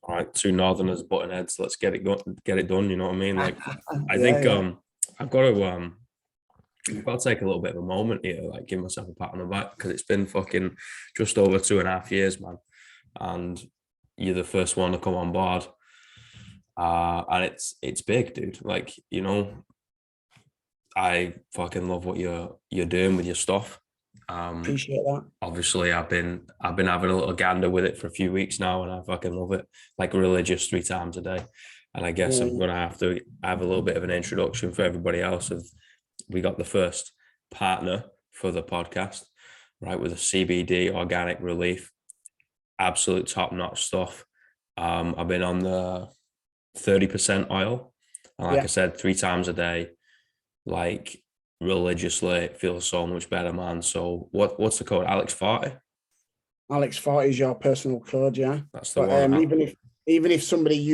All right, two Northerners button heads. Let's get it done. You know what I mean? Like, I Yeah, think yeah. I've got to I've got to take a little bit of a moment here, like give myself a pat on the back because it's been fucking just over 2.5 years, man. And you're the first one to come on board. And it's big, dude. Like, I fucking love what you're doing with your stuff. Appreciate that. Obviously I've been having a little gander with it for a few weeks now, and I fucking love it. Like religious 3 times a day. And I guess Yeah, I'm gonna have to have a little bit of an introduction for everybody else. We got the first partner for the podcast, right? With a CBD organic relief, absolute top-notch stuff. I've been on the 30% oil, and like I said, 3 times a day, like religiously. It feels so much better, man. So what's the code? Alex 40? Alex 40 is your personal code, yeah. That's the But one. even if somebody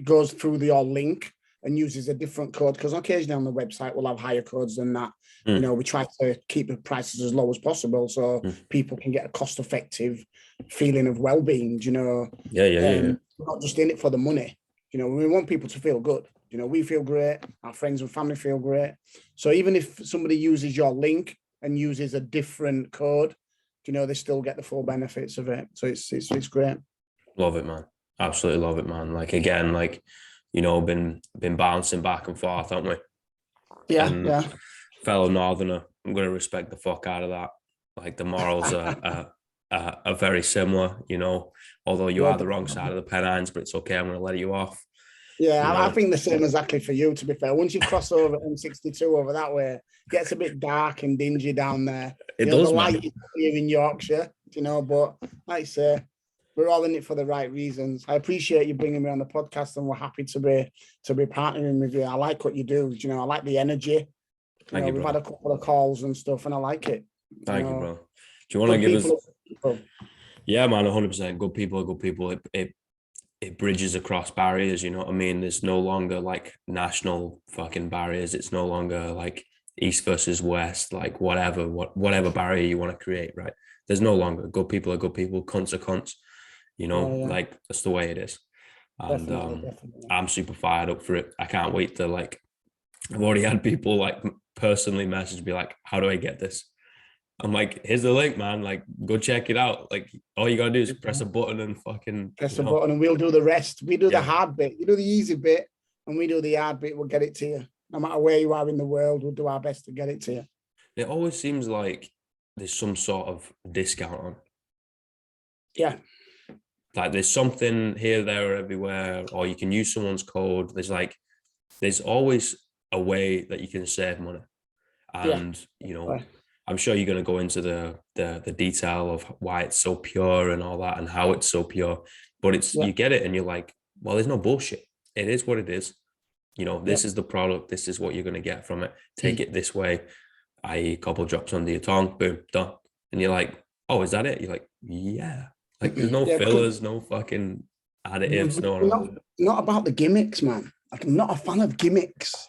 goes through your link and uses a different code, because occasionally on the website we'll have higher codes than that. We try to keep the prices as low as possible so people can get a cost-effective feeling of well-being. Yeah. We're not just in it for the money. We want people to feel good. We feel great. Our friends and family feel great. So even if somebody uses your link and uses a different code, they still get the full benefits of it. So it's great. Love it, man. Absolutely love it, man. Like again, been bouncing back and forth, haven't we? Yeah. Fellow Northerner, I'm gonna respect the fuck out of that. Like the morals are very similar, although you are the wrong side of the Pennines, but it's okay. I'm gonna let you off. Yeah, I think the same exactly for you, to be fair. Once you cross over M62 over that way, it gets a bit dark and dingy down there. It does, the light man. is here in Yorkshire, but like I say, we're all in it for the right reasons. I appreciate you bringing me on the podcast, and we're happy to be partnering with you. I like what you do. I like the energy. Thank you, we've bro. had a couple of calls and stuff, and I like it. Thank you, bro. Do you want to give us? Yeah, man, 100%. Good people are good people. It bridges across barriers, you know what I mean? There's no longer like national fucking barriers. It's no longer like East versus West, like whatever barrier you want to create, right? There's no longer. Good people are good people, cunts are cunts, like that's the way it is. And Definitely. I'm super fired up for it. I can't wait to I've already had people like personally message me like, how do I get this? I'm like, here's the link, man. Like, go check it out. Like, all you gotta do is press a button and fucking press a button, and we'll do the rest. We do the Yeah. hard bit. You do the easy bit, and we do the hard bit. We'll get it to you. No matter where you are in the world, we'll do our best to get it to you. It always seems like there's some sort of discount on. Yeah. Like there's something here, there, or everywhere, or you can use someone's code. There's always a way that you can save money. And I'm sure you're going to go into the detail of why it's so pure and all that and how it's so pure, but you get it and you're like, well, there's no bullshit. It is what it is. This is the product. This is what you're going to get from it. Take it this way, i.e. a couple drops under your tongue, boom, done. And you're like, oh, is that it? You're like, yeah. Like there's no fillers, no fucking additives. Not about the gimmicks, man. Like, I'm not a fan of gimmicks.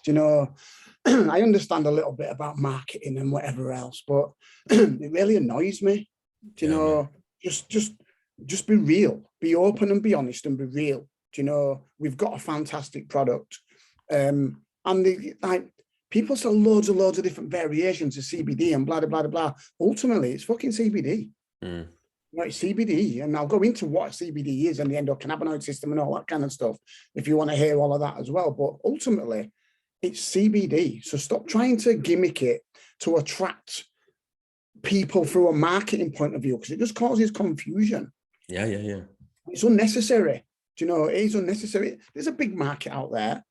I understand a little bit about marketing and whatever else, but it really annoys me. Just be real, be open and be honest and be real. We've got a fantastic product. And people sell loads of different variations of CBD and blah, blah, blah, blah. Ultimately, it's fucking CBD. It's CBD. And I'll go into what CBD is and the endocannabinoid system and all that kind of stuff if you want to hear all of that as well. But ultimately, it's CBD. So stop trying to gimmick it to attract people through a marketing point of view, because it just causes confusion. Yeah. It's unnecessary. It is unnecessary. There's a big market out there,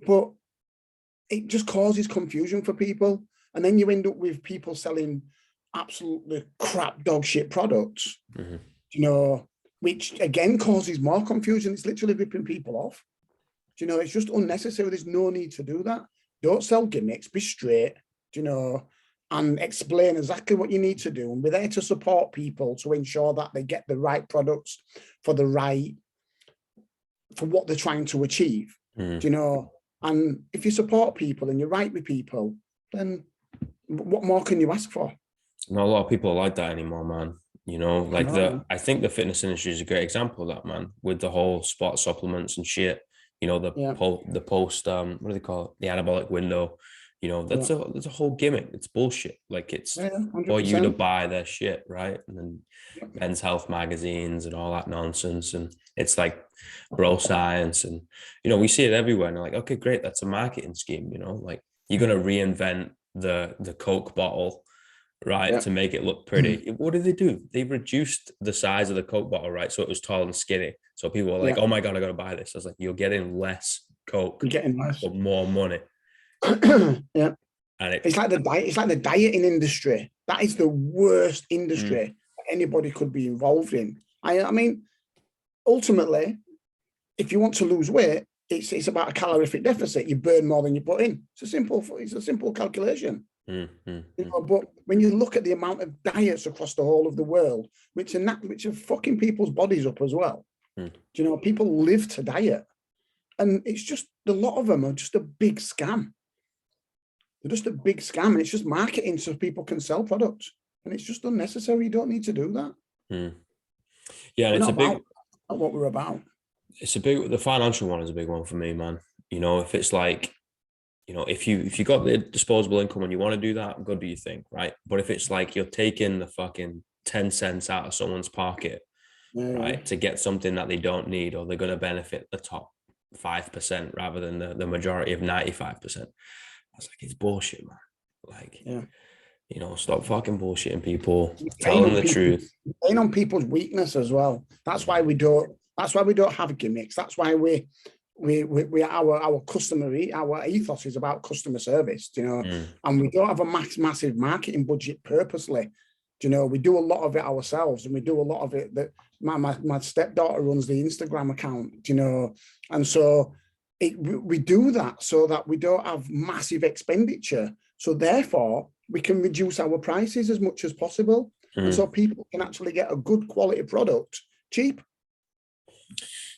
but it just causes confusion for people. And then you end up with people selling absolutely crap dog shit products, which again causes more confusion. It's literally ripping people off. It's just unnecessary. There's no need to do that. Don't sell gimmicks. Be straight, and explain exactly what you need to do. And we're there to support people to ensure that they get the right products for what they're trying to achieve, And if you support people and you're right with people, then what more can you ask for? Not a lot of people are like that anymore, man. You know, like I think the fitness industry is a great example of that, man, with the whole sports supplements and shit. You know, the post what do they call it? The anabolic window. You know, that's a whole gimmick. It's bullshit. Like it's for you to buy their shit, right? And then Men's Health magazines and all that nonsense. And it's like bro science. And you know, we see it everywhere. And like, okay, great, that's a marketing scheme, you know, like you're gonna reinvent the Coke bottle, right, to make it look pretty. What did they do? They reduced the size of the Coke bottle, right? So it was tall and skinny. So people were like, oh my God, I gotta buy this. I was like, you're getting less Coke, you're getting less for more money. Yeah. And it's like the dieting industry. That is the worst industry anybody could be involved in. I mean, ultimately, if you want to lose weight, it's about a calorific deficit. You burn more than you put in. It's a simple calculation. You know, but when you look at the amount of diets across the whole of the world, which are fucking people's bodies up as well. Do you know, people live to diet, and it's just a lot of them are just a big scam. They're just a big scam, and it's just marketing so people can sell products, and it's just unnecessary. You don't need to do that. Yeah, it's not what we're about. It's the financial one is a big one for me, man. You know, if it's like, you know, if you got the disposable income and you want to do that, go do your thing, right? But if it's like you're taking the fucking 10 cents out of someone's pocket, right, to get something that they don't need, or they're going to benefit the top 5% rather than the majority of 95%. I was like, it's bullshit, man. Like, you know, stop fucking bullshitting people. Tell them the truth. Playing on people's weakness as well. That's why we don't have gimmicks. That's why our ethos is about customer service, you know, and we don't have a massive marketing budget purposely. You know, we do a lot of it ourselves, and we do a lot of it that my stepdaughter runs the Instagram account, you know, and so we do that so that we don't have massive expenditure. So therefore, we can reduce our prices as much as possible, and so people can actually get a good quality product cheap.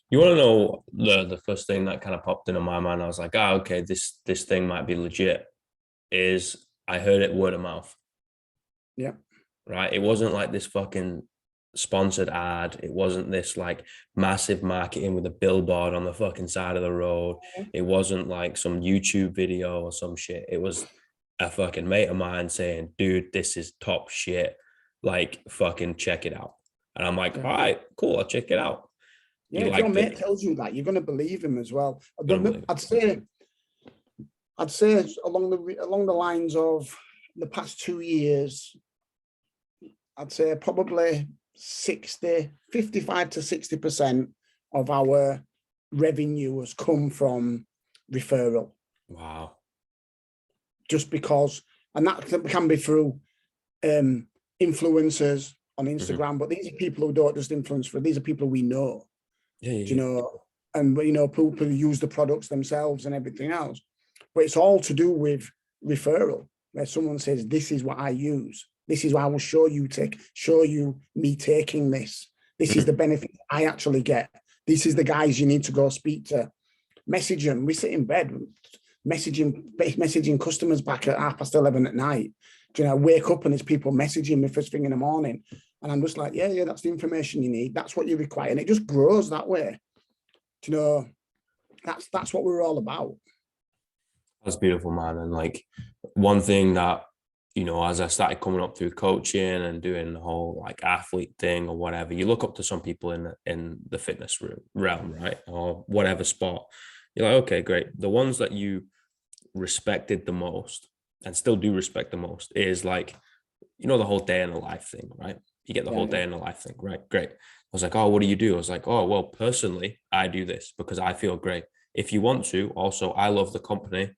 You want to know the first thing that kind of popped into my mind? I was like, okay, this thing might be legit. Is I heard it word of mouth. Yeah. Right. It wasn't like this fucking sponsored ad. It wasn't this like massive marketing with a billboard on the fucking side of the road. It wasn't like some YouTube video or some shit. It was a fucking mate of mine saying, dude, this is top shit. Like, fucking check it out. And I'm like, all right, cool, I'll check it out. Yeah, if your mate tells you that, you're going to believe him as well. I'd say along the lines of the past 2 years, I'd say probably 55 to 60% of our revenue has come from referral. Wow. Just because, and that can be through influencers on Instagram, but these are people who don't just influence, these are people we know. You know, and you know, people use the products themselves and everything else, but it's all to do with referral, where someone says, this is what I use, this is what I will show you me taking this is the benefit I actually get, this is the guys you need to go speak to. Message them. We sit in bed messaging customers back at 11:30 at night. You know, I wake up and there's people messaging me first thing in the morning, and I'm just like, yeah, that's the information you need. That's what you require, and it just grows that way. You know, that's what we're all about. That's beautiful, man. And like one thing that, you know, as I started coming up through coaching and doing the whole like athlete thing or whatever, you look up to some people in the fitness realm, right, or whatever sport. You're like, okay, great. The ones that you respected the most and still do respect the most is like, you know, the whole day in the life thing, right? You get the whole day in the life thing, right? Great. I was like, oh, what do you do? I was like, oh, well, personally, I do this because I feel great. If you want to, also, I love the company,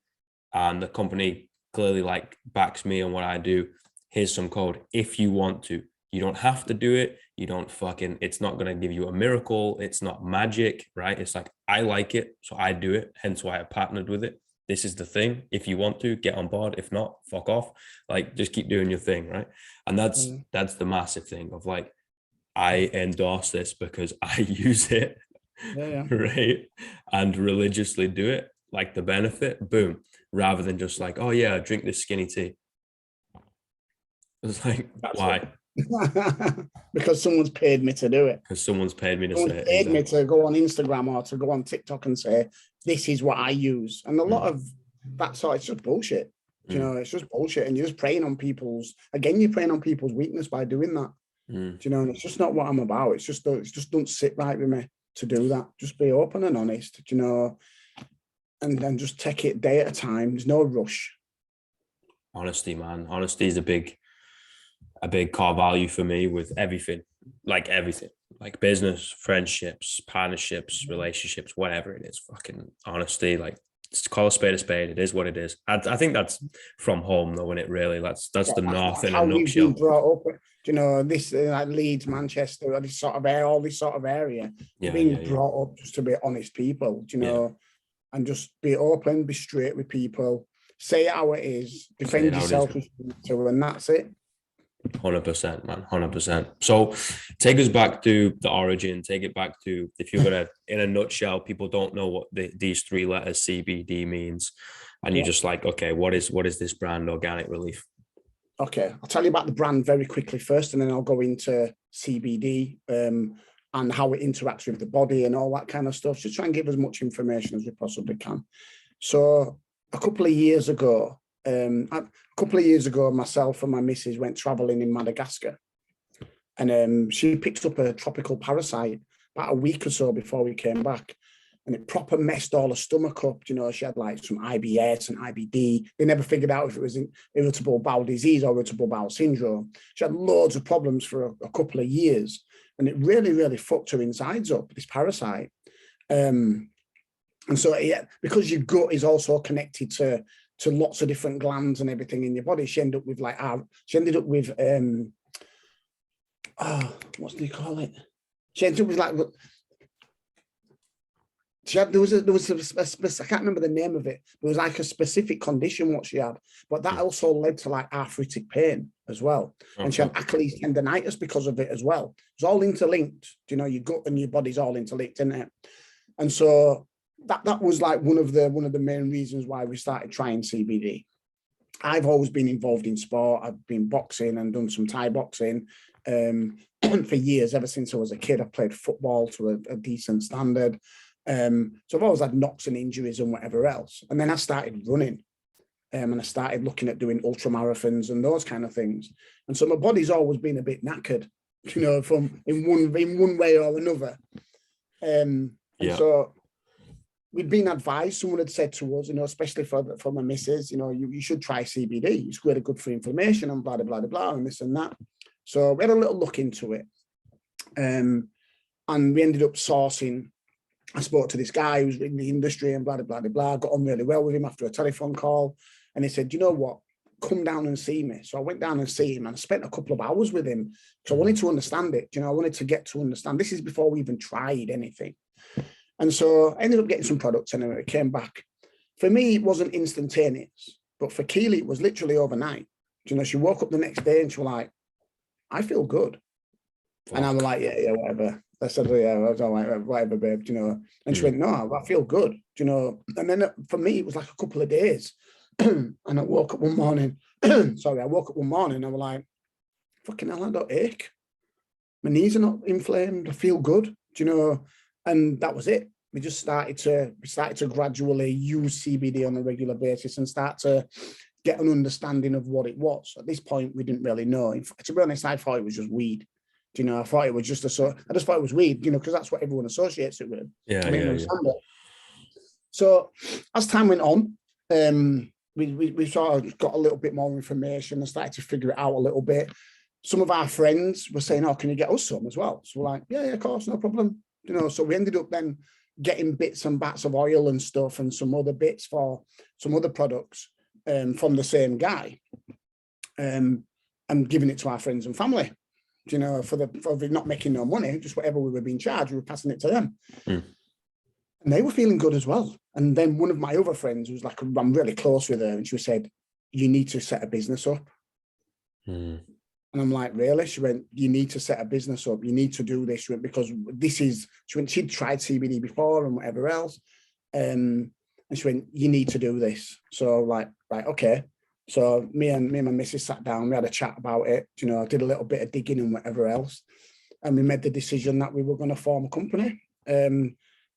and the company clearly like backs me on what I do. Here's some code. If you want to, you don't have to do it. You don't fucking, it's not going to give you a miracle. It's not magic, right? It's like, I like it, so I do it. Hence why I partnered with it. This is the thing. If you want to, get on board. If not, fuck off. Like, just keep doing your thing, right? And that's the massive thing of like, I endorse this because I use it, right? And religiously do it, like the benefit, boom, rather than just like, oh yeah, drink this skinny tea. It's like, why? Because someone's paid me to do it. Because someone's paid me to Someone say it. paid me to go on Instagram or to go on TikTok and say, this is what I use. And a lot of that sort, it's just bullshit. You know, it's just bullshit. And you're just preying on you're preying on people's weakness by doing that. Do you know, and it's just not what I'm about. It just don't sit right with me to do that. Just be open and honest, you know, and then just take it day at a time. There's no rush. Honesty, man. Honesty is a big core value for me with everything, like business, friendships, partnerships, relationships, whatever it is. Fucking honesty, like, call a spade a spade. It is what it is. I think that's from home though, when it really that's the north in a nutshell. We've been brought up, you know, this like Leeds, Manchester, or this sort of area, all this sort of area. We've been brought up just to be honest people, you know, and just be open, be straight with people, say it how it is, defend yourself, and that's it. 100%, man, 100%. So take us back to the origin, take it back to, if you're gonna, in a nutshell, people don't know what these three letters CBD means, and you're just like, okay, what is this brand, Organic Relief? Okay, I'll tell you about the brand very quickly first, and then I'll go into CBD and how it interacts with the body and all that kind of stuff. Just try and give as much information as we possibly can. So a couple of years ago, myself and my missus went traveling in Madagascar, and she picked up a tropical parasite about a week or so before we came back, and it proper messed all her stomach up. You know, she had like some IBS and IBD. They never figured out if it was irritable bowel disease or irritable bowel syndrome. She had loads of problems for a couple of years, and it really, really fucked her insides up, this parasite. And so, because your gut is also connected to lots of different glands and everything in your body, she ended up with what do you call it? She ended up with like, there was a I can't remember the name of it. It was like a specific condition what she had, but that also led to like arthritic pain as well. And she had Achilles tendonitis because of it as well. It's all interlinked. You know, your gut and your body's all interlinked, isn't it? And so that was like one of the main reasons why we started trying CBD. I've always been involved in sport. I've been boxing and done some Thai boxing for years. Ever since I was a kid, I played football to a decent standard. So I've always had knocks and injuries and whatever else. And then I started running, and I started looking at doing ultra marathons and those kind of things. And so my body's always been a bit knackered, you know, from in one way or another. So we'd been advised, someone had said to us, you know, especially for my missus, you know, you should try CBD. It's really good for inflammation and blah, blah, blah, blah, and this and that. So we had a little look into it. And we ended up sourcing. I spoke to this guy who's in the industry and blah, blah, blah, blah. Got on really well with him after a telephone call. And he said, you know what? Come down and see me. So I went down and see him, and I spent a couple of hours with him. So I wanted to understand it. You know, I wanted to get to understand. This is before we even tried anything. And so I ended up getting some products, and it came back. For me, it wasn't instantaneous, but for Keely, it was literally overnight. You know, she woke up the next day and she was like, I feel good. Fuck. And I'm like, yeah, whatever. I said, yeah, I was all right, whatever, babe, you know. And she went, no, I feel good, you know. And then for me, it was like a couple of days. And I woke up one morning, and I was like, fucking hell, I don't ache. My knees are not inflamed. I feel good, you know. And that was it. We just started to gradually use CBD on a regular basis and start to get an understanding of what it was. At this point, we didn't really know. To be honest, I thought it was just weed. You know, I thought it was just I just thought it was weed, you know, because that's what everyone associates it with. Yeah. So as time went on, we sort of got a little bit more information and started to figure it out a little bit. Some of our friends were saying, oh, can you get us some as well? So we're like, yeah, of course, no problem. You know, so we ended up then getting bits and bats of oil and stuff and some other bits for some other products from the same guy, and giving it to our friends and family. You know, for not making no money, just whatever we were being charged, we were passing it to them. And they were feeling good as well. And then one of my other friends was like, I'm really close with her, and she said, you need to set a business up. And I'm like, really? She went, you need to set a business up. You need to do this. She went, because this is, she went, she'd tried CBD before and whatever else. And she went, you need to do this. So like, right, okay. So we ended up getting some products, and we started to figure it out a little bit. Some of our friends were saying, oh, can you get us some as well? So we're like, yeah, of course, no problem. You know, so we ended up then getting bits and bats of oil and stuff and some other products from the same guy, and giving it to our friends and family. And then one of my other friends was like, I'm really close with her, and she said, you need to set a business up. So me and my missus sat down, we had a chat about it, you know, did a little bit of digging and whatever else. And we made the decision that we were going to form a company.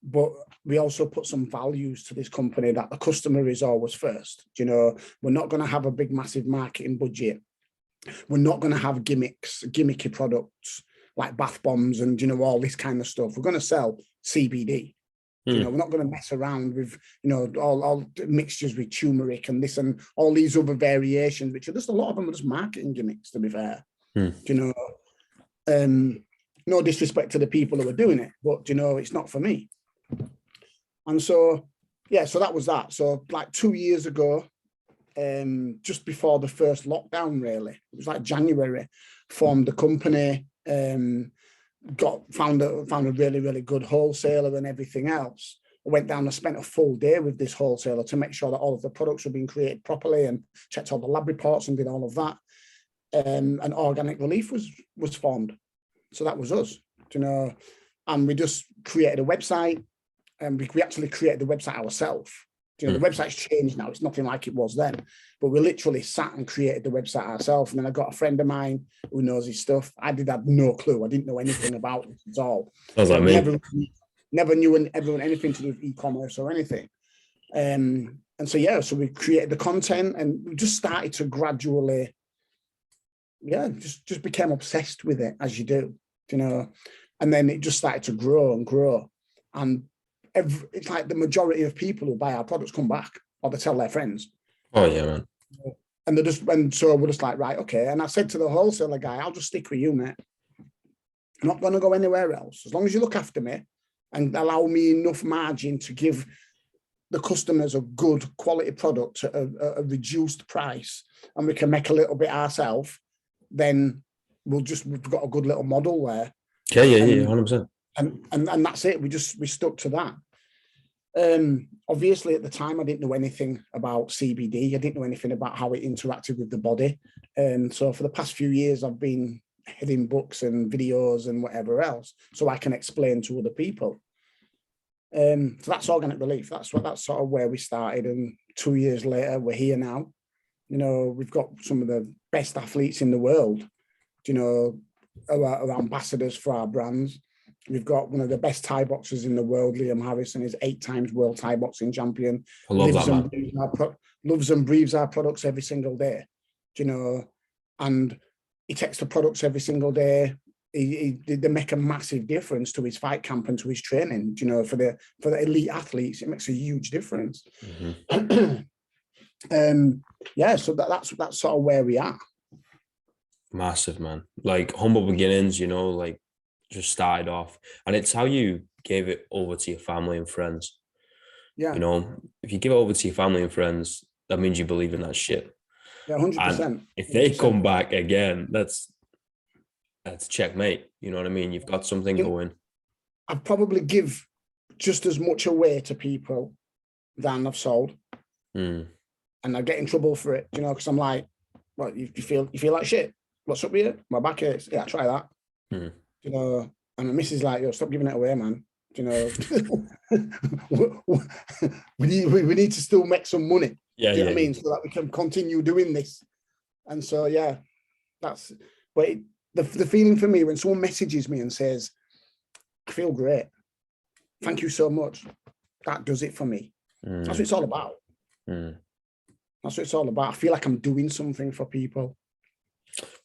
But we also put some values to this company that the customer is always first. You know, we're not going to have a big, massive marketing budget. We're not going to have gimmicky products like bath bombs and, you know, all this kind of stuff. We're going to sell CBD. You know, we're not going to mess around with, you know, all mixtures with turmeric and this and all these other variations, which are just a lot of them are just marketing gimmicks, to be fair. You know, no disrespect to the people who are doing it, but, you know, it's not for me. And so, yeah, so that was that. So like 2 years ago, just before the first lockdown, really, it was like January, formed the company, found a really, really good wholesaler and everything else. I went down and spent a full day with this wholesaler to make sure that all of the products were being created properly and checked all the lab reports and did all of that. And Organic Relief was formed. So that was us, you know, and we just created a website, and we actually created the website ourselves. You know, the website's changed now. It's nothing like it was then, but we literally sat and created the website ourselves. And then I got a friend of mine who knows his stuff. I had no clue. I didn't know anything about it at all. Sounds like me. Never knew anything to do with e-commerce or anything. And so, yeah, so we created the content and we just started to gradually, just became obsessed with it, as you do, you know, and then it just started to grow and grow. And it's like the majority of people who buy our products come back or they tell their friends. Oh yeah, man. And so we're just like, right, okay. And I said to the wholesaler guy, I'll just stick with you, mate. I'm not going to go anywhere else. As long as you look after me and allow me enough margin to give the customers a good quality product at a reduced price, and we can make a little bit ourselves, then we've got a good little model there. Yeah, 100%. And that's it. We stuck to that. Obviously, at the time, I didn't know anything about CBD. I didn't know anything about how it interacted with the body. So for the past few years, I've been heading books and videos and whatever else, so I can explain to other people. So that's Organic Relief. That's sort of where we started. And 2 years later, we're here now. You know, we've got some of the best athletes in the world, you know, are ambassadors for our brands. We've got one of the best Thai boxers in the world, Liam Harrison, is 8 times world Thai boxing champion. I love that, man. Loves and breathes our products every single day, you know, and he takes the products every single day. They make a massive difference to his fight camp and to his training, you know, for the elite athletes. It makes a huge difference. So that's sort of where we are. Massive, man. Like humble beginnings, you know, like just started off, and it's how you gave it over to your family and friends. Yeah, you know, if you give it over to your family and friends, that means you believe in that shit. Yeah, 100%. If they come back again, that's checkmate. You know what I mean? You've got something going. I'd probably give just as much away to people than I've sold, and I get in trouble for it, you know, because I'm like, "What, you feel like shit? What's up with you? My back hurts. Yeah, try that." You know, and my missus is like, "Yo, stop giving it away, man. You know, we need to still make some money." Yeah, do you know what I mean? So that we can continue doing this. And so, yeah, that's. But the feeling for me when someone messages me and says, "I feel great. Thank you so much," that does it for me. That's what it's all about. That's what it's all about. I feel like I'm doing something for people.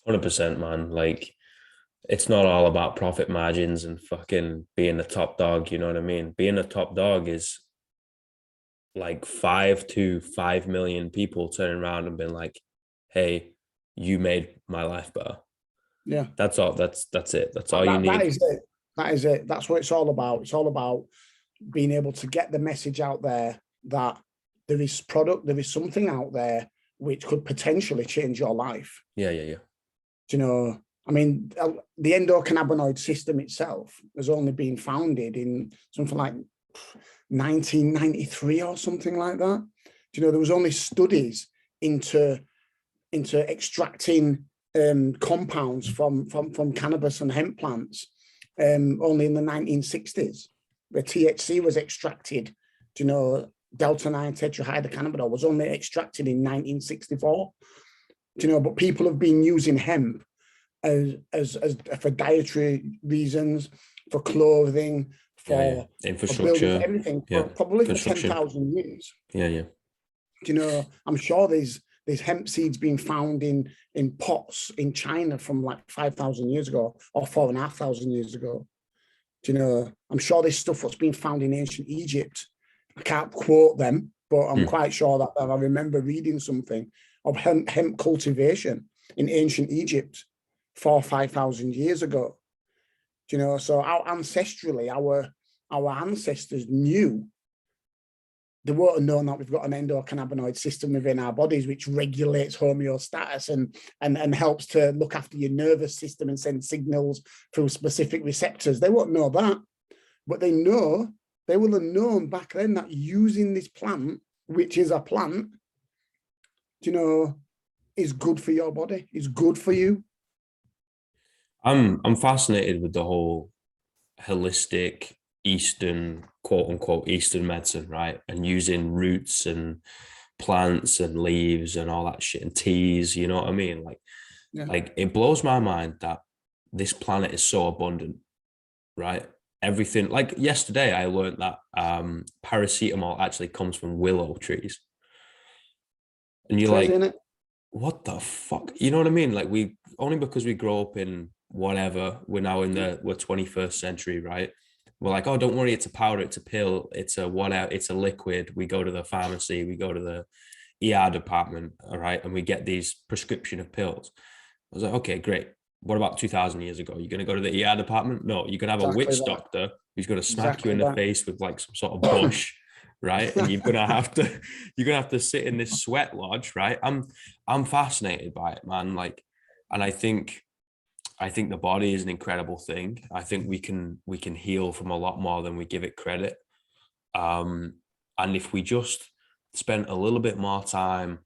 100%, man. Like, it's not all about profit margins and fucking being the top dog. You know what I mean? Being a top dog is like 5 to 5 million people turning around and being like, "Hey, you made my life better." Yeah, that's all. That's it. That's all you need. That is it. That is it. That's what it's all about. It's all about being able to get the message out there that there is something out there which could potentially change your life. Yeah. Do you know, I mean, the endocannabinoid system itself has only been founded in something like 1993 or something like that. Do you know, there was only studies into extracting compounds from cannabis and hemp plants only in the 1960s, where THC was extracted, you know, delta-9 tetrahydrocannabinol was only extracted in 1964. But people have been using hemp as for dietary reasons, for clothing, for infrastructure, for building, for everything, for probably for 10,000 years. I'm sure there's hemp seeds being found in pots in China from like 5,000 years ago or 4,500 years ago. I'm sure there's stuff that's been found in ancient Egypt. I can't quote them, but I'm quite sure that I remember reading something of hemp cultivation in ancient Egypt 4,000 or 5,000 years ago. So ancestrally, our ancestors knew. They wouldn't have known that we've got an endocannabinoid system within our bodies, which regulates homeostasis and helps to look after your nervous system and send signals through specific receptors. They won't know that, but they will have known back then that using this plant, which is a plant, is good for your body, is good for you. I'm fascinated with the whole holistic Eastern, quote unquote, Eastern medicine, right? And using roots and plants and leaves and all that shit and teas, you know what I mean? Like it blows my mind that this planet is so abundant, right? Everything, like yesterday I learned that paracetamol actually comes from willow trees. And you're crazy, like, what the fuck? You know what I mean? Like only because we grow up in whatever, we're now in we're 21st century, right? We're like, oh, don't worry, it's a powder, it's a pill, it's a whatever, it's a liquid. We go to the pharmacy, we go to the ER department, all right, and we get these prescription of pills. I was like, okay, great. What about 2,000 years ago? You're going to go to the ER department? No, you're going to have a witch doctor who's going to smack you in the face with like some sort of bush, right? And you're going to have to sit in this sweat lodge, right? I'm fascinated by it, man. Like, and I think the body is an incredible thing. I think we can heal from a lot more than we give it credit. And if we just spent a little bit more time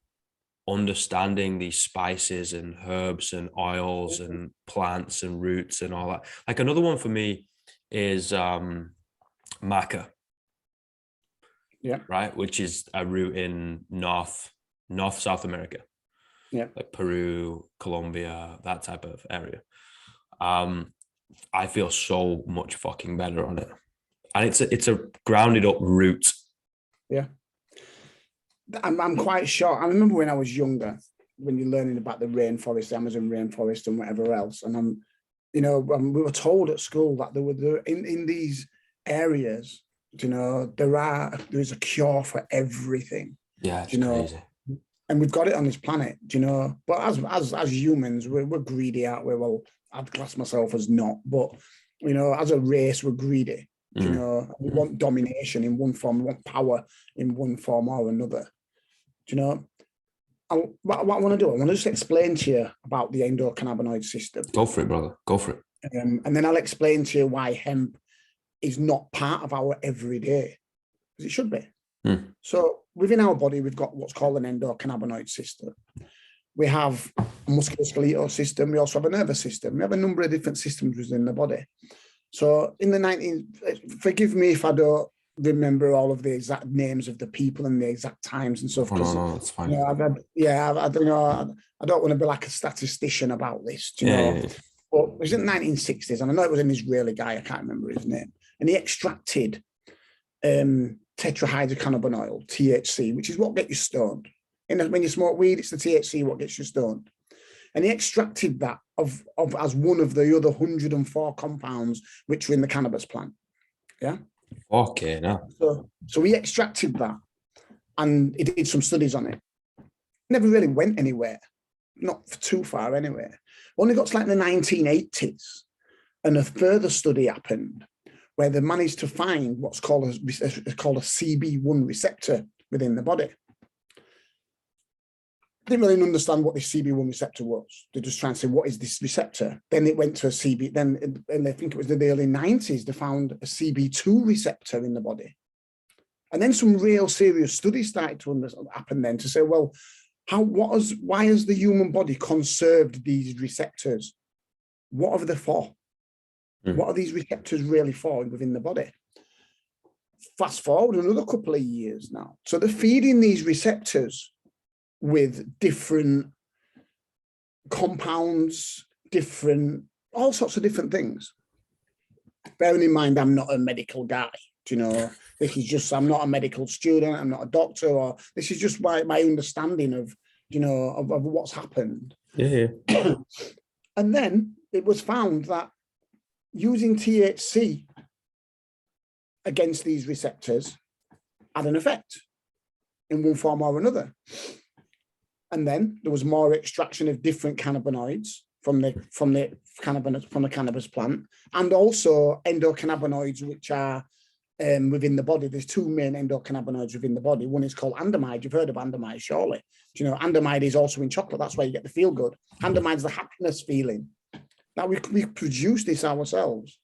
understanding these spices and herbs and oils and plants and roots and all that. Like another one for me is maca. Yeah. Right. Which is a root in North South America. Yeah. Like Peru, Colombia, that type of area. I feel so much fucking better on it. And it's a grounded up root. Yeah. I'm quite sure. I remember when I was younger, when you're learning about the rainforest, the Amazon rainforest and whatever else. And we were told at school that there were in these areas, there is a cure for everything. Yeah, it's crazy. And we've got it on this planet, but as humans, we're greedy, aren't we? Well, I'd class myself as not, but as a race, we're greedy. We want domination in one form, we want power in one form or another. What I want to do, I want to just explain to you about the endocannabinoid system. Go for it, brother. Go for it. And then I'll explain to you why hemp is not part of our everyday, because it should be. So within our body, we've got what's called an endocannabinoid system. We have a musculoskeletal system. We also have a nervous system. We have a number of different systems within the body. So in the forgive me if I don't remember all of the exact names of the people and the exact times and stuff. No, that's fine. I don't know. I don't want to be like a statistician about this. Yeah. But it was in the 1960s, and I know it was an Israeli guy. I can't remember his name, and he extracted tetrahydrocannabinol, THC, which is what gets you stoned. When you smoke weed, it's the THC what gets you stoned. And he extracted that as one of the other 104 compounds which are in the cannabis plant. Yeah. Okay, no. So he extracted that, and he did some studies on it. Never really went anywhere, not too far anyway. Only got to like the 1980s, and a further study happened where they managed to find what's called a CB1 receptor within the body. Didn't really understand what this CB1 receptor was. They're just trying to say, what is this receptor? Then it went to a CB, and I think it was in the early 90s, they found a CB2 receptor in the body. And then some real serious studies started to happen then to say, well, why has the human body conserved these receptors? What are they for? What are these receptors really for within the body? fast forward another couple of years now. So they're feeding these receptors with different compounds, all sorts of different things. Bearing in mind, I'm not a medical guy. This is just, I'm not a medical student. I'm not a doctor, or this is just my understanding of, of what's happened. Yeah. And then it was found that using THC against these receptors had an effect in one form or another. And then there was more extraction of different cannabinoids from the cannabis plant, and also endocannabinoids, which are within the body. There's two main endocannabinoids within the body. One is called andamide. You've heard of andamide, surely. Andamide is also in chocolate. That's why you get the feel good. Andamide's the happiness feeling. Now we produce this ourselves.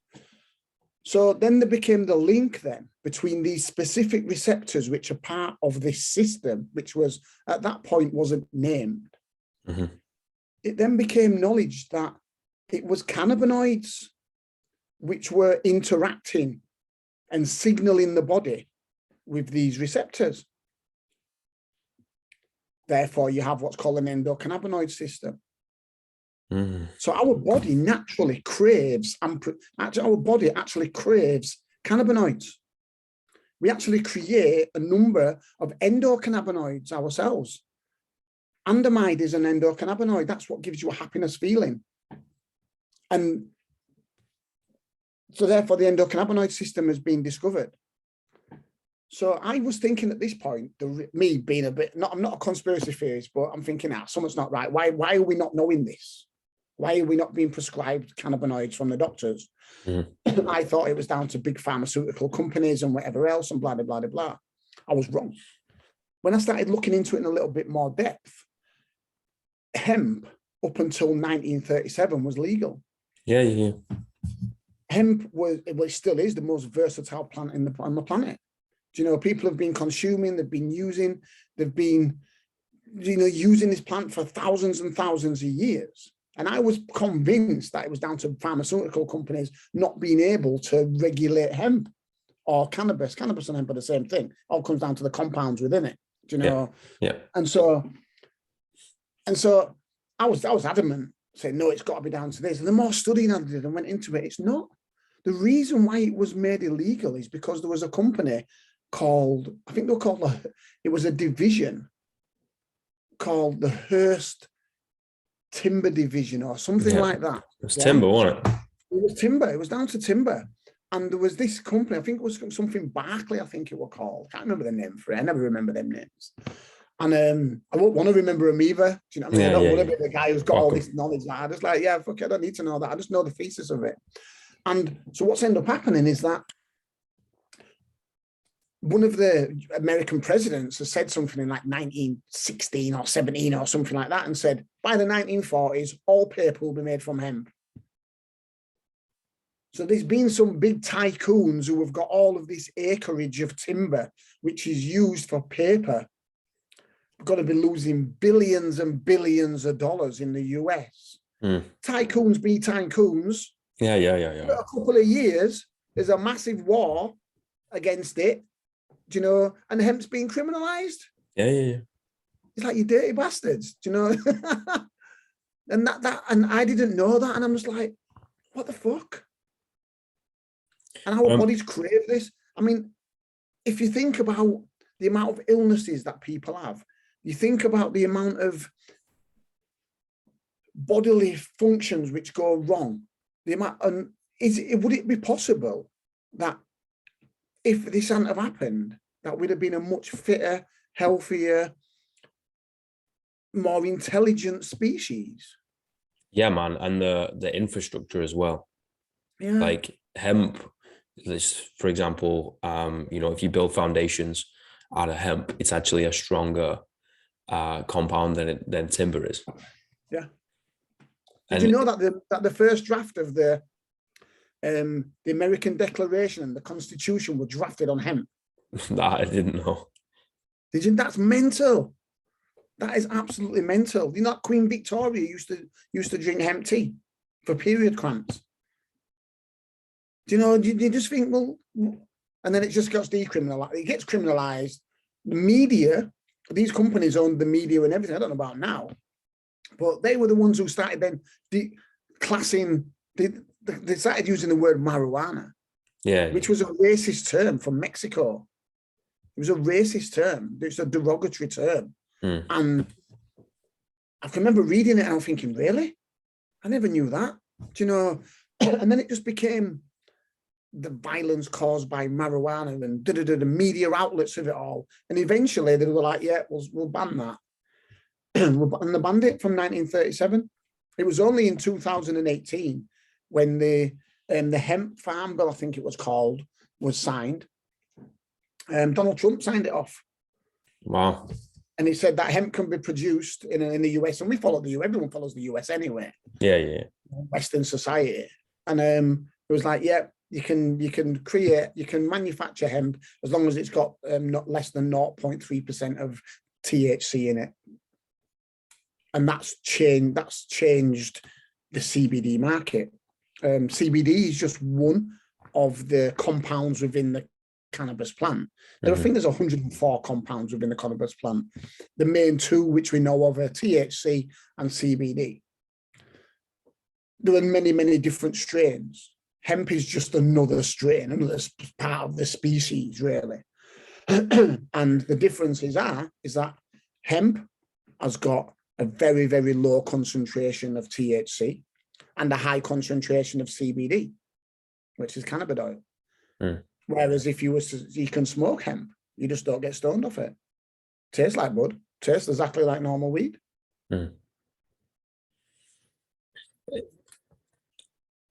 So then there became the link then between these specific receptors, which are part of this system, which was at that point wasn't named. Mm-hmm. It then became knowledge that it was cannabinoids which were interacting and signaling the body with these receptors. Therefore, you have what's called an endocannabinoid system. Mm. So our body naturally craves, our body actually craves cannabinoids. We actually create a number of endocannabinoids ourselves. Andamide is an endocannabinoid. That's what gives you a happiness feeling. And so therefore the endocannabinoid system has been discovered. So I was thinking at this point, me being a bit, I'm not a conspiracy theorist, but I'm thinking, something's not right. Why are we not knowing this? Why are we not being prescribed cannabinoids from the doctors? Mm-hmm. I thought it was down to big pharmaceutical companies and whatever else and blah, blah, blah, blah. I was wrong. When I started looking into it in a little bit more depth, hemp up until 1937 was legal. Yeah. Hemp it still is the most versatile plant on the planet. People have been consuming, they've been using this plant for thousands and thousands of years. And I was convinced that it was down to pharmaceutical companies not being able to regulate hemp or cannabis. Cannabis and hemp are the same thing. All comes down to the compounds within it. Yeah. And so I was adamant, saying, no, it's got to be down to this. And the more studying I did and went into it, it's not. The reason why it was made illegal is because there was a company called, it was a division called the Hearst Timber Division or something like that. It was timber, wasn't it? It was timber. It was down to timber. And there was this company, I think it was something Barclay, I think it was called. I can't remember the name for it. I never remember them names. And I won't want to remember them either. Do you know what I mean? I don't want to be the guy who's got all this knowledge. I just fuck it, I don't need to know that. I just know the thesis of it. And so what's ended up happening is that one of the American presidents has said something in like 1916 or 17 or something like that and said, by the 1940s, all paper will be made from hemp. So there's been some big tycoons who have got all of this acreage of timber, which is used for paper. We've got to be losing billions and billions of dollars in the US. Tycoons be tycoons. Yeah. For a couple of years, there's a massive war against it. And hemp's being criminalized. Yeah. It's like, you dirty bastards, and and I didn't know that, and I'm just like, what the fuck? And our bodies crave this. I mean, if you think about the amount of illnesses that people have, you think about the amount of bodily functions which go wrong. Would it be possible that if this hadn't have happened, that we'd have been a much fitter, healthier, more intelligent species? Yeah, man. And the infrastructure as well. Yeah. Like hemp, for example, if you build foundations out of hemp, it's actually a stronger compound than timber is. Yeah. Did you know that the first draft of the American Declaration and the Constitution were drafted on hemp? That I didn't know. Did you? That's mental. That is absolutely mental. You know, Queen Victoria used to drink hemp tea for period cramps. Do you know? You just think, well, and then it just gets decriminalized. It gets criminalized. The media, these companies owned the media and everything. I don't know about now, but they were the ones who started then classing. They started using the word marijuana, which was a racist term from Mexico. It was a racist term. It's a derogatory term. And I can remember reading it and I'm thinking, really? I never knew that. Do you know? And then it just became the violence caused by marijuana and the media outlets of it all. And eventually they were like, yeah, we'll ban that. And they banned it from 1937. It was only in 2018 when the hemp farm bill, I think it was called, was signed. Donald Trump signed it off. Wow. And he said that hemp can be produced in the US, and we follow the US. Everyone follows the US anyway. Yeah. Western society, and it was like, yeah, you can manufacture hemp as long as it's got not less than 0.3% of THC in it, and that's changed the CBD market. CBD is just one of the compounds within the cannabis plant. I think there's 104 compounds within the cannabis plant. The main two which we know of are THC and CBD. There are many, many different strains. Hemp is just another strain, another part of the species, really. And the differences is that hemp has got a very, very low concentration of THC and a high concentration of CBD, which is cannabidiol. Whereas if you can smoke hemp, you just don't get stoned off it. Tastes like bud. Tastes exactly like normal weed.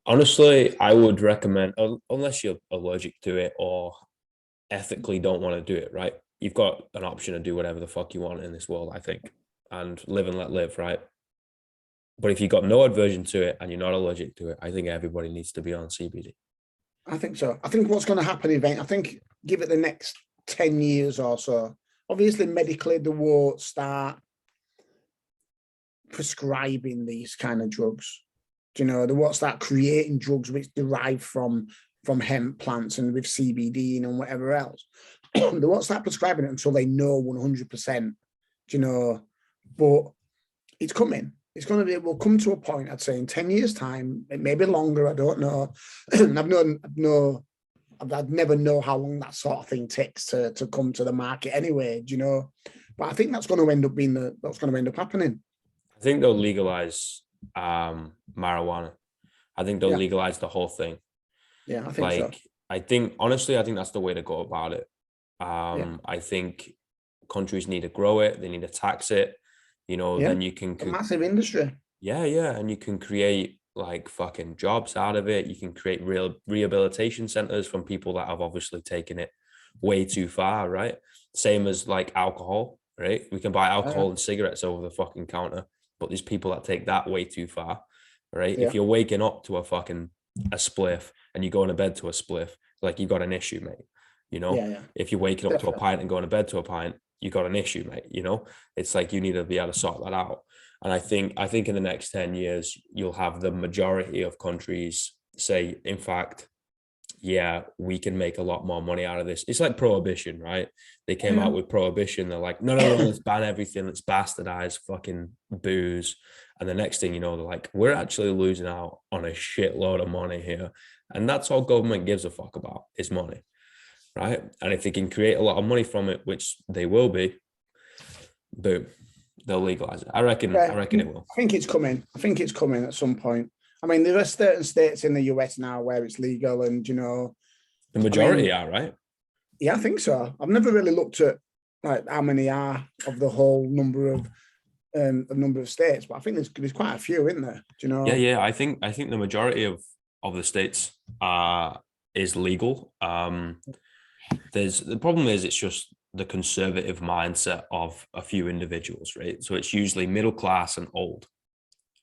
Honestly, I would recommend, unless you're allergic to it or ethically don't want to do it, right? You've got an option to do whatever the fuck you want in this world, I think, and live and let live, right? But if you've got no aversion to it and you're not allergic to it, I think everybody needs to be on CBD. I think so. I think what's going to happen, I think give it the next 10 years or so. Obviously, medically, they will start prescribing these kind of drugs. Do you know, they won't start creating drugs which derive from hemp plants and with CBD and whatever else. They won't start prescribing it until they know 100%. Do you know? But it's coming. It's going to be, it will come to a point, I'd say, in 10 years' time. It may be longer, I don't know. And I'd never know how long that sort of thing takes to come to the market anyway, do you know? But I think that's going to end up being that's going to end up happening. I think they'll legalize marijuana. I think they'll legalize the whole thing. Yeah, I think so. I think that's the way to go about it. I think countries need to grow it. They need to tax it. You know, then you can a massive industry. Yeah, and you can create like fucking jobs out of it. You can create real rehabilitation centers from people that have obviously taken it way too far, right? Same as like alcohol, right? We can buy alcohol and cigarettes over the fucking counter, but there's people that take that way too far, right? If you're waking up to a spliff and you're going to bed to a spliff, like you got an issue, mate. You know, if you're waking up to a pint and going to bed to a pint, you got an issue, mate. You know, it's like you need to be able to sort that out. And I think in the next 10 years, you'll have the majority of countries say, in fact, we can make a lot more money out of this. It's like prohibition, right? They came out with prohibition. They're like, no, let's ban everything. Let's bastardize fucking booze. And the next thing you know, they're like, we're actually losing out on a shitload of money here. And that's all government gives a fuck about is money, right? And if they can create a lot of money from it, which they will be, boom, they'll legalize it. I reckon it will. I think it's coming at some point. I mean, there are certain states in the US now where it's legal, and you know, the majority are, right? Yeah, I think so. I've never really looked at like how many are of the whole number of states, but I think there's quite a few in there. Do you know? Yeah. I think the majority of the states is legal. The problem is it's just the conservative mindset of a few individuals, right? So it's usually middle class and old,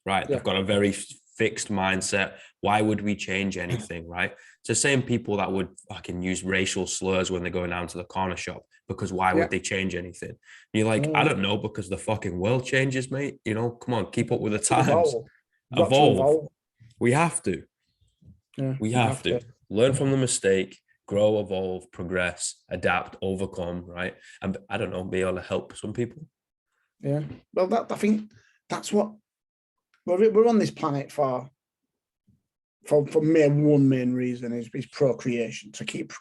right? They've got a very fixed mindset. Why would we change anything, right? It's the same people that would fucking use racial slurs when they're going down to the corner shop, because why would they change anything? And you're like, I don't know, because the fucking world changes, mate. You know, come on, keep up with the times. Evolve. We have to. Yeah, we have to learn from the mistake, grow, evolve, progress, adapt, overcome, right? And I don't know, be able to help some people. Yeah. Well, I think that's what we're on this planet for one main reason is procreation, to keep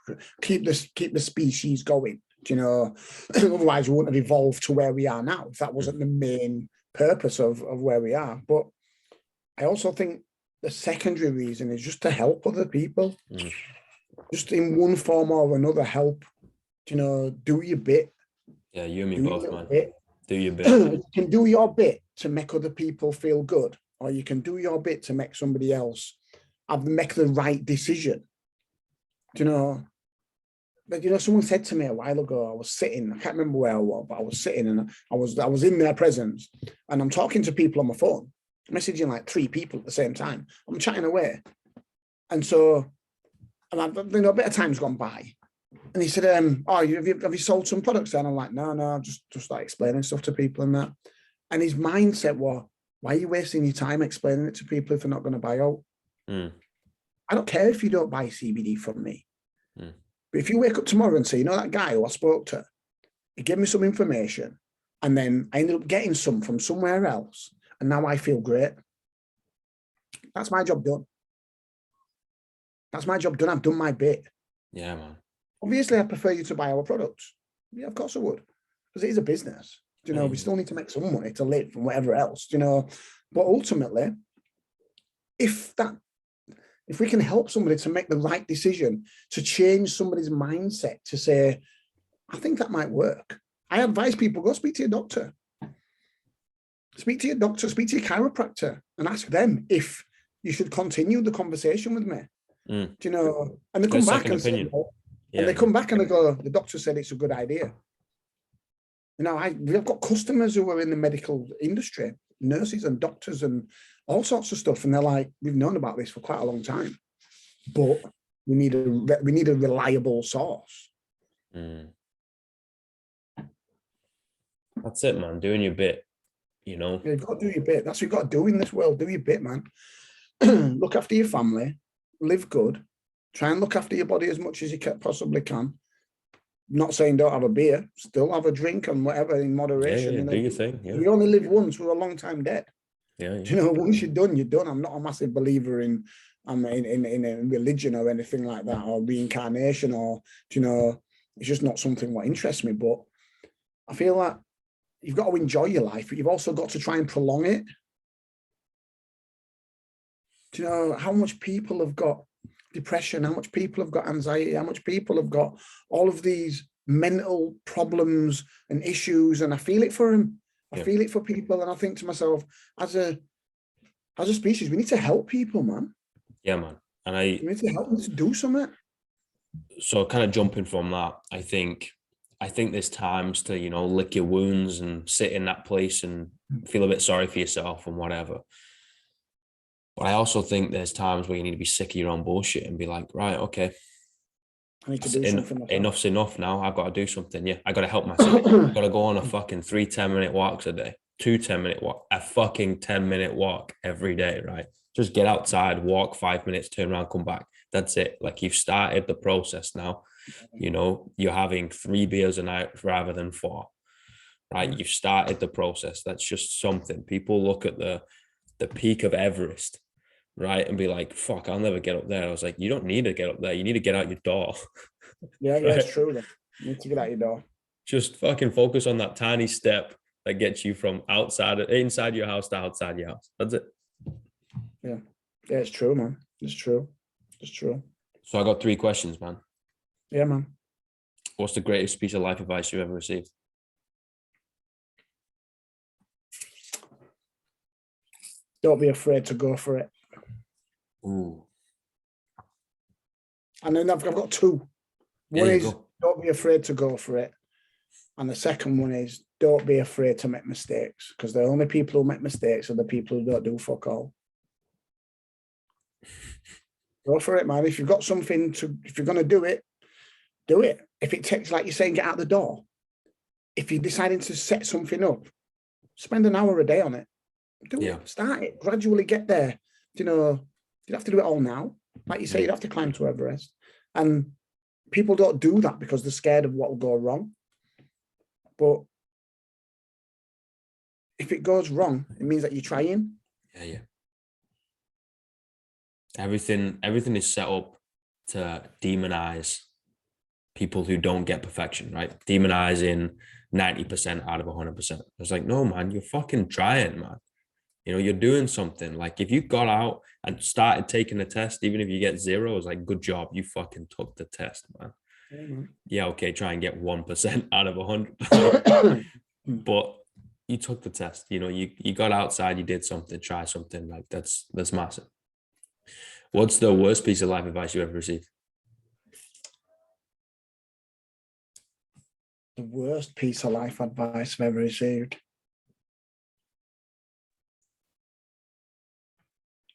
the species going. You know, otherwise we wouldn't have evolved to where we are now if that wasn't the main purpose of where we are. But I also think the secondary reason is just to help other people, just in one form or another. Help, you know, do your bit. Yeah, you and me both, man. Bit. Do your bit. You can do your bit to make other people feel good, or you can do your bit to make somebody else make the right decision. Do you know? But you know, someone said to me a while ago, I was sitting, I can't remember where I was, but I was sitting and I was in their presence, and I'm talking to people on my phone, messaging like 3 people at the same time. I'm chatting away. And so, and a bit of time's gone by. And he said, oh, have you sold some products then? I'm like, no, just like explaining stuff to people and that. And his mindset was, why are you wasting your time explaining it to people if they're not going to buy out? I don't care if you don't buy CBD from me. But if you wake up tomorrow and say, you know, that guy who I spoke to, he gave me some information, and then I ended up getting some from somewhere else, and now I feel great. That's my job done. That's my job done. I've done my bit. Yeah, man. Obviously, I prefer you to buy our products. Yeah, of course I would, because it is a business. You know, we still need to make some money to live and whatever else. You know, but ultimately, if we can help somebody to make the right decision, to change somebody's mindset, to say, I think that might work. I advise people, go speak to your doctor. Speak to your doctor, speak to your chiropractor, and ask them if you should continue the conversation with me. Do you know? And they come back and say, and they come back and they go, the doctor said it's a good idea. You know, we've got customers who are in the medical industry, nurses and doctors and all sorts of stuff, and they're like, we've known about this for quite a long time, but we need a reliable source. That's it, man. Doing your bit, you know. You've got to do your bit. That's what you've got to do in this world. Do your bit, man. Look after your family, live good, try and look after your body as much as you possibly can. Not saying don't have a beer, still have a drink and whatever in moderation. Yeah, do your thing. Yeah. You only live once, we're a long time dead. Yeah. You know, once you're done, you're done. I'm not a massive believer in a religion or anything like that, or reincarnation, or, you know, it's just not something what interests me. But I feel like you've got to enjoy your life, but you've also got to try and prolong it. Do you know how much people have got depression, how much people have got anxiety, how much people have got all of these mental problems and issues, and I feel it for them. I feel it for people, and I think to myself, as a species, we need to help people, man. Yeah, man. And we need to help them to do something. So kind of jumping from that, I think there's times to, you know, lick your wounds and sit in that place and feel a bit sorry for yourself and whatever. But I also think there's times where you need to be sick of your own bullshit and be like, right, okay, I need to do something. Enough's enough now. I've got to do something. Yeah, I got to help myself. I've got to go on a fucking 3 10-minute walks a day, 2 10-minute walk, a fucking 10-minute walk every day, right? Just get outside, walk 5 minutes, turn around, come back. That's it. Like, you've started the process now. You know, you're having 3 beers a night rather than 4, right? You've started the process. That's just something. People look at the peak of Everest, right, and be like, fuck, I'll never get up there. I was like, you don't need to get up there. You need to get out your door. Yeah, right? It's true. Then. You need to get out your door. Just fucking focus on that tiny step that gets you from inside your house to outside your house. That's it. Yeah, it's true, man. It's true. So I got 3 questions, man. Yeah, man. What's the greatest piece of life advice you've ever received? Don't be afraid to go for it. Ooh. And then I've got 2. One is don't be afraid to go for it. And the second one is don't be afraid to make mistakes, because the only people who make mistakes are the people who don't do fuck all. Go for it, man. If you've got something if you're going to do it, do it. If it takes, like you're saying, get out the door. If you're deciding to set something up, spend an hour a day on it. Do it. Start it. Gradually get there. You know, you don't have to do it all now. Like you say, you'd have to climb to Everest. And people don't do that because they're scared of what will go wrong. But if it goes wrong, it means that you're trying. Yeah. Everything is set up to demonize people who don't get perfection, right? Demonizing 90% out of 100%. It's like, no, man, you're fucking trying, man. You know, you're doing something. Like if you got out and started taking the test, even if you get zero, it's like, good job, you fucking took the test, man. Yeah, okay, try and get 1% out of 100%. But you took the test. You know, you got outside, you did something, try something. Like that's massive. What's the worst piece of life advice you ever received? The worst piece of life advice I've ever received.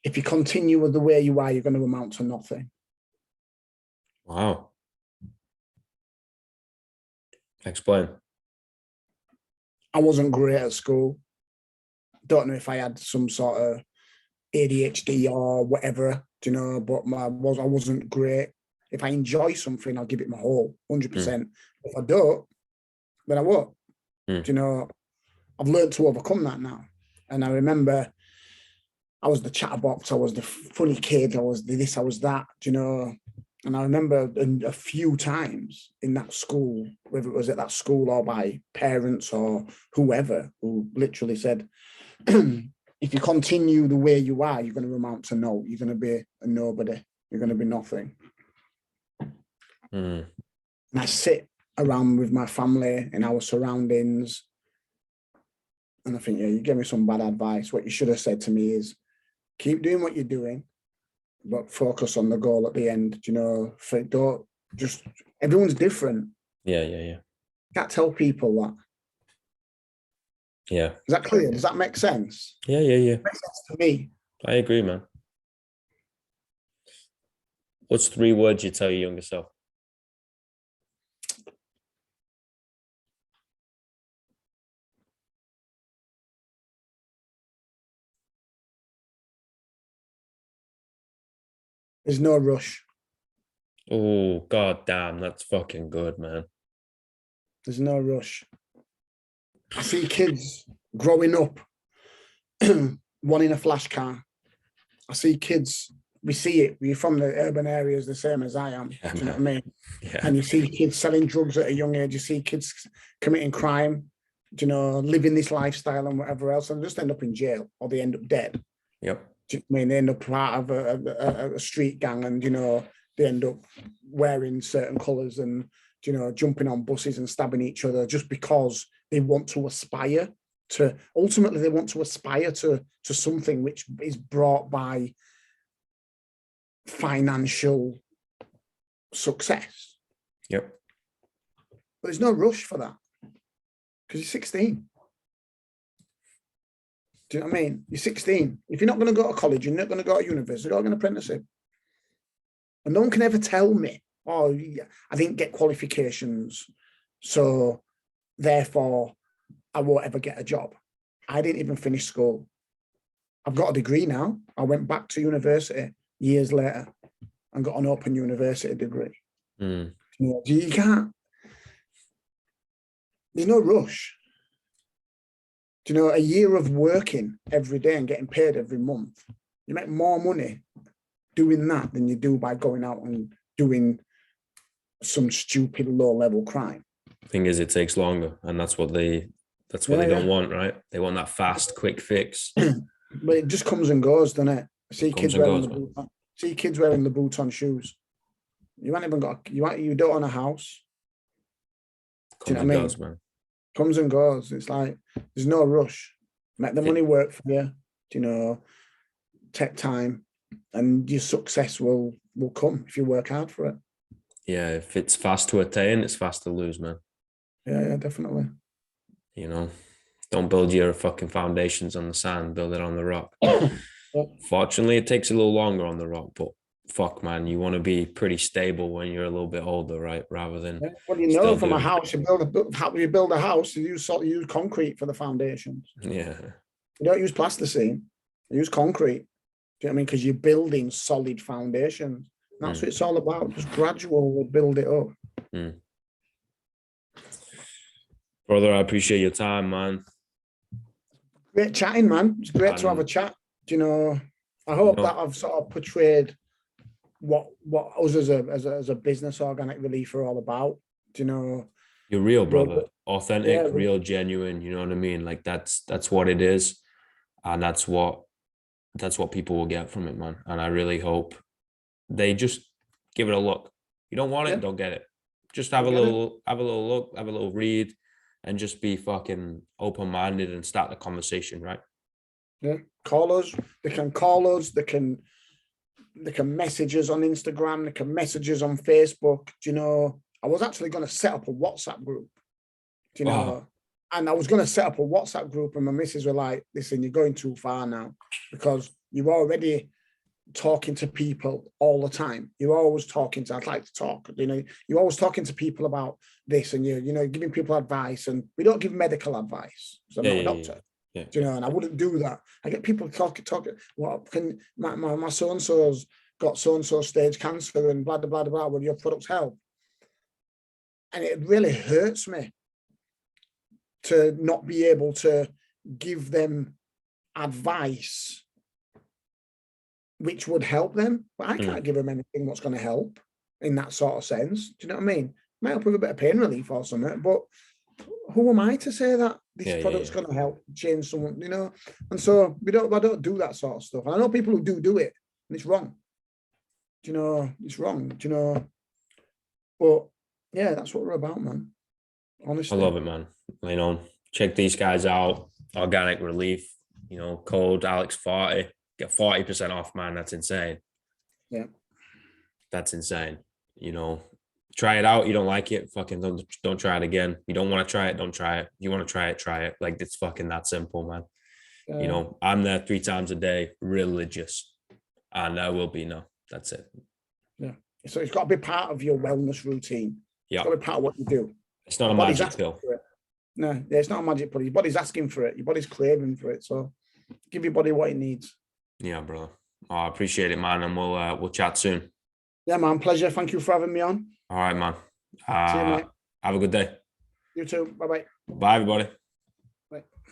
If you continue with the way you are, you're going to amount to nothing. Wow. Explain. I wasn't great at school. Don't know if I had some sort of ADHD or whatever, you know, but I wasn't great. If I enjoy something, I'll give it my whole, 100%. If I don't, then I won't. You know, I've learned to overcome that now. And I remember I was the chatterbox, I was the funny kid, I was this, I was that, you know. And I remember a few times in that school, whether it was at that school or by parents or whoever, who literally said, if you continue the way you are, you're going to amount to no. You're going to be a nobody. You're going to be nothing. And I sit around with my family in our surroundings. And I think, yeah, you gave me some bad advice. What you should have said to me is, keep doing what you're doing, but focus on the goal at the end. You know, don't just, everyone's different. Yeah. Can't tell people that. Yeah. Is that clear? Does that make sense? Yeah. It makes sense to me. I agree, man. What's 3 words you tell your younger self? There's no rush. Oh, god damn, that's fucking good, man. There's no rush. I see kids growing up wanting a flash car. I see kids, we see it, we're from the urban areas the same as I am. Yeah, do you know what I mean? Yeah. And you see kids selling drugs at a young age, you see kids committing crime, you know, living this lifestyle and whatever else, and just end up in jail or they end up dead. Yep. Do you know what I mean? They end up part of a street gang and, you know, they end up wearing certain colours and, you know, jumping on buses and stabbing each other just because they want to aspire to, ultimately they want to aspire to something which is brought by financial success. Yep. But there's no rush for that because you're 16. Do you know what I mean? You're 16. If you're not going to go to college, you're not going to go to university, you're going to apprenticeship. And no one can ever tell me, oh, I didn't get qualifications, so therefore I won't ever get a job. I didn't even finish school. I've got a degree now. I went back to university years later and got an open university degree. You know, you can't, there's no rush. Do you know, a year of working every day and getting paid every month, you make more money doing that than you do by going out and doing some stupid low-level crime. Thing is, it takes longer, and that's what they don't want, right? They want that fast, quick fix. But it just comes and goes, doesn't it? I see kids wearing the Louboutin shoes. You haven't even got, you don't own a house. Do you know what I mean? Goes, man. Comes and goes. It's like there's no rush. Make the money work for you. You know, take time, and your success will come if you work hard for it. Yeah, if it's fast to attain, it's fast to lose, man. Yeah, definitely. You know, don't build your fucking foundations on the sand. Build it on the rock. Fortunately, it takes a little longer on the rock, but fuck, man, you want to be pretty stable when you're a little bit older, right? Rather than well, you know, from a house, you build a house, you use concrete for the foundations. Yeah, you don't use plasticine. You use concrete. Do you know what I mean? Because you're building solid foundations. That's what it's all about. Just gradual, we'll build it up. Brother, I appreciate your time, man. Great chatting, man. It's great to have a chat. You know, I hope that I've sort of portrayed what us as a business Organic Relief are all about. You know, you're real, brother. Authentic, real, genuine. You know what I mean? Like that's what it is, and that's what people will get from it, man. And I really hope they just give it a look. You don't want it, don't get it. Just have a little look, have a little read, and just be fucking open-minded and start the conversation, right? Yeah, call us. They can call us. They can message us on Instagram. They can message us on Facebook. Do you know, I was actually going to set up a WhatsApp group. Do you know? And I was going to set up a WhatsApp group, and my missus were like, "Listen, you're going too far now because you're already talking to people all the time. You're always talking to. I'd like to talk. You know, you're always talking to people about this, and you know, giving people advice. And we don't give medical advice. So I'm not a doctor. Yeah. Do you know? And I wouldn't do that. I get people talking. What can my so and so's got so and so stage cancer and blah blah blah blah. Will your products help? And it really hurts me to not be able to give them advice which would help them, but I can't give them anything what's going to help in that sort of sense. Do you know what I mean? Might help with a bit of pain relief or something, but who am I to say that this product's going to help change someone, you know? And so I don't do that sort of stuff. And I know people who do it, and it's wrong. Do you know, it's wrong, do you know? But yeah, that's what we're about, man. Honestly. I love it, man. You know, check these guys out. Organic Relief, you know, code Alex40. Get 40% off, man. That's insane. Yeah. That's insane. You know, try it out. You don't like it, fucking don't try it again. You don't want to try it, don't try it. You want to try it. Like, it's fucking that simple, man. You know, I'm there 3 times a day, religious. And I will be now. That's it. Yeah. So it's got to be part of your wellness routine. Yeah. It's got to be part of what you do. It's not a magic pill. No, it's not a magic pill. Your body's asking for it. Your body's craving for it. So give your body what it needs. Yeah, brother. Oh, I appreciate it, man. And we'll chat soon. Yeah, man. Pleasure. Thank you for having me on. All right, man. See you, mate. Have a good day. You too. Bye-bye. Bye, everybody.